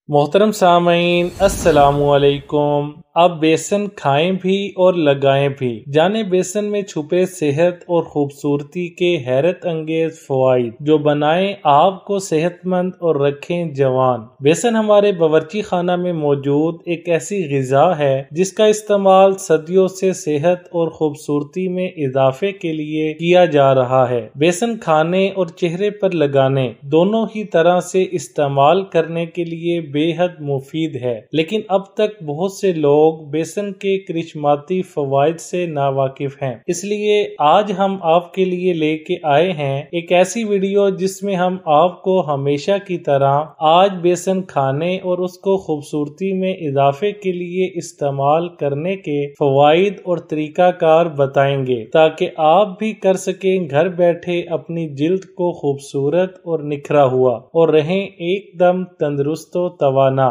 मोहतरम सामईन अस्सलामुअलैकुम। आप बेसन खाएं भी और लगाएं भी, जाने बेसन में छुपे सेहत और खूबसूरती के हैरत अंगेज फवाइद जो बनाएं आपको सेहतमंद और रखें जवान। बेसन हमारे बावर्ची खाना में मौजूद एक ऐसी ग़िज़ा है जिसका इस्तेमाल सदियों से सेहत और खूबसूरती में इजाफे के लिए किया जा रहा है। बेसन खाने और चेहरे पर लगाने दोनों ही तरह से इस्तेमाल करने के लिए बेहद मुफीद है, लेकिन अब तक बहुत से लोग बेसन के करिश्माती फवाइद से नावाकिफ हैं। इसलिए आज हम आपके लिए लेके आए हैं एक ऐसी वीडियो जिसमें हम आपको हमेशा की तरह आज बेसन खाने और उसको खूबसूरती में इजाफे के लिए इस्तेमाल करने के फवाइद और तरीकाकार बताएंगे, ताकि आप भी कर सकें घर बैठे अपनी जिल्द को खूबसूरत और निखरा हुआ और रहें एकदम तंदुरुस्त और तवाना।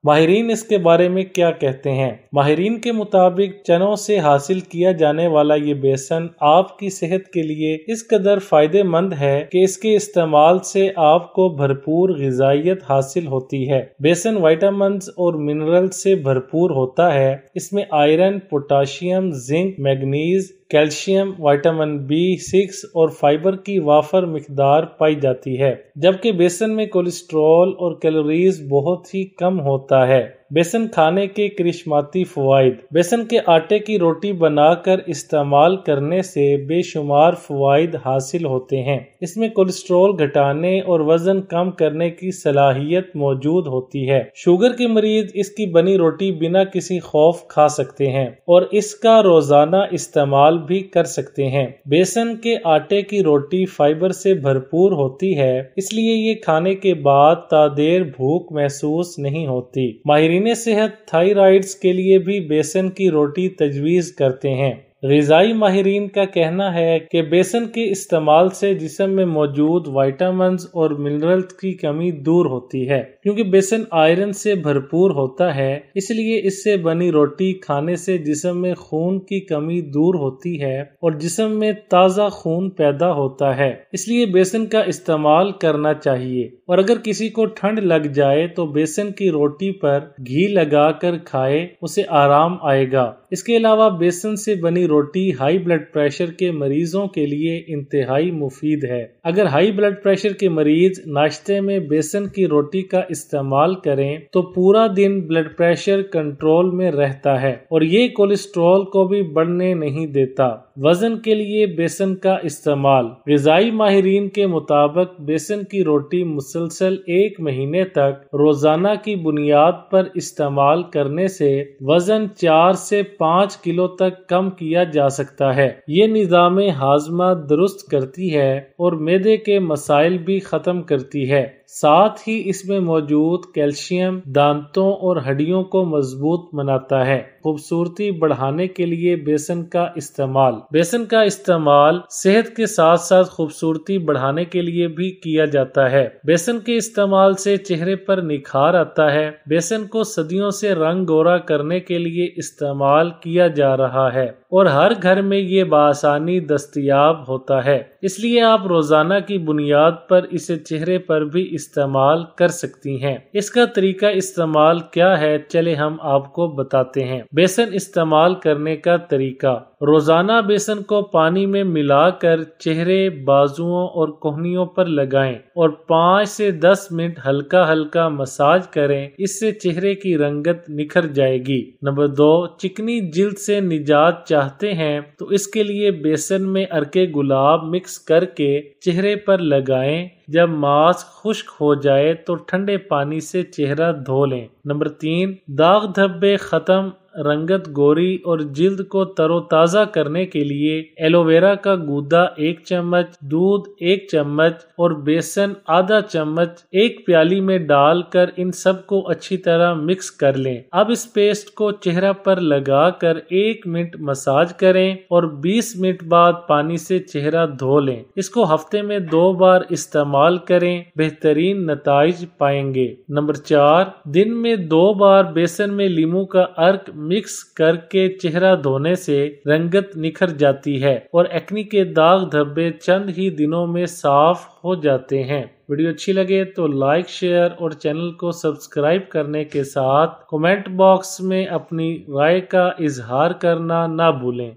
माहिरीन इसके बारे में क्या कहते हैं? माहिरीन के मुताबिक चनों से हासिल किया जाने वाला ये बेसन आपकी सेहत के लिए इस कदर फायदेमंद है कि इसके इस्तेमाल से आपको भरपूर ग़िज़ाइयत हासिल होती है। बेसन विटामिन्स और मिनरल्स से भरपूर होता है। इसमें iron, potassium, zinc, manganese, calcium, vitamin B6 और फाइबर की वाफर मिकदार पाई जाती है, जबकि बेसन में कोलेस्ट्रॉल और कैलोरीज बहुत ही कम होता है। बेसन खाने के करिश्माती फवाइद। बेसन के आटे की रोटी बनाकर इस्तेमाल करने से बेशुमार फवाइद हासिल होते हैं। इसमें कोलेस्ट्रॉल घटाने और वजन कम करने की सलाहियत मौजूद होती है। शुगर के मरीज इसकी बनी रोटी बिना किसी खौफ खा सकते हैं और इसका रोजाना इस्तेमाल भी कर सकते हैं। बेसन के आटे की रोटी फाइबर से भरपूर होती है, इसलिए ये खाने के बाद तादेर भूख महसूस नहीं होती। माहिरीन सेहत थायराइड्स के लिए भी बेसन की रोटी तजवीज करते हैं। ग़िज़ाई माहिरीन का कहना है कि बेसन के इस्तेमाल से जिस्म में मौजूद विटामिन्स और मिनरल्स की कमी दूर होती है। क्योंकि बेसन आयरन से भरपूर होता है, इसलिए इससे बनी रोटी खाने से जिस्म में खून की कमी दूर होती है और जिस्म में ताज़ा खून पैदा होता है। इसलिए बेसन का इस्तेमाल करना चाहिए। और अगर किसी को ठंड लग जाए तो बेसन की रोटी पर घी लगाकर खाए, उसे आराम आएगा। इसके अलावा बेसन से बनी रोटी हाई ब्लड प्रेशर के मरीजों के लिए इंतहाई मुफीद है। अगर हाई ब्लड प्रेशर के मरीज नाश्ते में बेसन की रोटी का इस्तेमाल करें तो पूरा दिन ब्लड प्रेशर कंट्रोल में रहता है और ये कोलेस्ट्रॉल को भी बढ़ने नहीं देता। वजन के लिए बेसन का इस्तेमाल। ग़िज़ाई माहिरीन के मुताबिक बेसन की रोटी मुसलसल 1 महीने तक रोजाना की बुनियाद पर इस्तेमाल करने से वजन 4 से 5 किलो तक कम किया जा सकता है। ये निज़ामे हाजमा दुरुस्त करती है और मैदे के मसाइल भी खत्म करती है। साथ ही इसमें मौजूद कैल्शियम दांतों और हड्डियों को मजबूत बनाता है। खूबसूरती बढ़ाने के लिए बेसन का इस्तेमाल। बेसन का इस्तेमाल सेहत के साथ साथ खूबसूरती बढ़ाने के लिए भी किया जाता है। बेसन के इस्तेमाल से चेहरे पर निखार आता है। बेसन को सदियों से रंग गोरा करने के लिए इस्तेमाल किया जा रहा है और हर घर में ये बआसानी दस्तयाब होता है। इसलिए आप रोजाना की बुनियाद पर इसे चेहरे पर भी इस्तेमाल कर सकती हैं। इसका तरीका इस्तेमाल क्या है, चले हम आपको बताते हैं। बेसन इस्तेमाल करने का तरीका। रोजाना बेसन को पानी में मिलाकर चेहरे, बाजुओं और कोहनियों पर लगाएं और 5 से 10 मिनट हल्का हल्का मसाज करें। इससे चेहरे की रंगत निखर जाएगी। नंबर 2, चिकनी जिल्द से निजात चाहते हैं तो इसके लिए बेसन में अर्के गुलाब मिक्स करके चेहरे पर लगाएं। जब मास्क खुश्क हो जाए तो ठंडे पानी से चेहरा धो लें। नंबर 3, दाग धब्बे खत्म, रंगत गोरी और जिल्द को तरोताजा करने के लिए एलोवेरा का गूदा 1 चम्मच, दूध 1 चम्मच और बेसन आधा चम्मच एक प्याली में डालकर इन सब को अच्छी तरह मिक्स कर लें। अब इस पेस्ट को चेहरा पर लगाकर 1 मिनट मसाज करें और 20 मिनट बाद पानी से चेहरा धो लें। इसको हफ्ते में 2 बार इस्तेमाल करें, बेहतरीन नताइज पाएंगे। नंबर 4, दिन में 2 बार बेसन में लीमू का अर्क मिक्स करके चेहरा धोने से रंगत निखर जाती है और एक्ने के दाग धब्बे चंद ही दिनों में साफ हो जाते हैं। वीडियो अच्छी लगे तो लाइक, शेयर और चैनल को सब्सक्राइब करने के साथ कमेंट बॉक्स में अपनी राय का इजहार करना ना भूलें।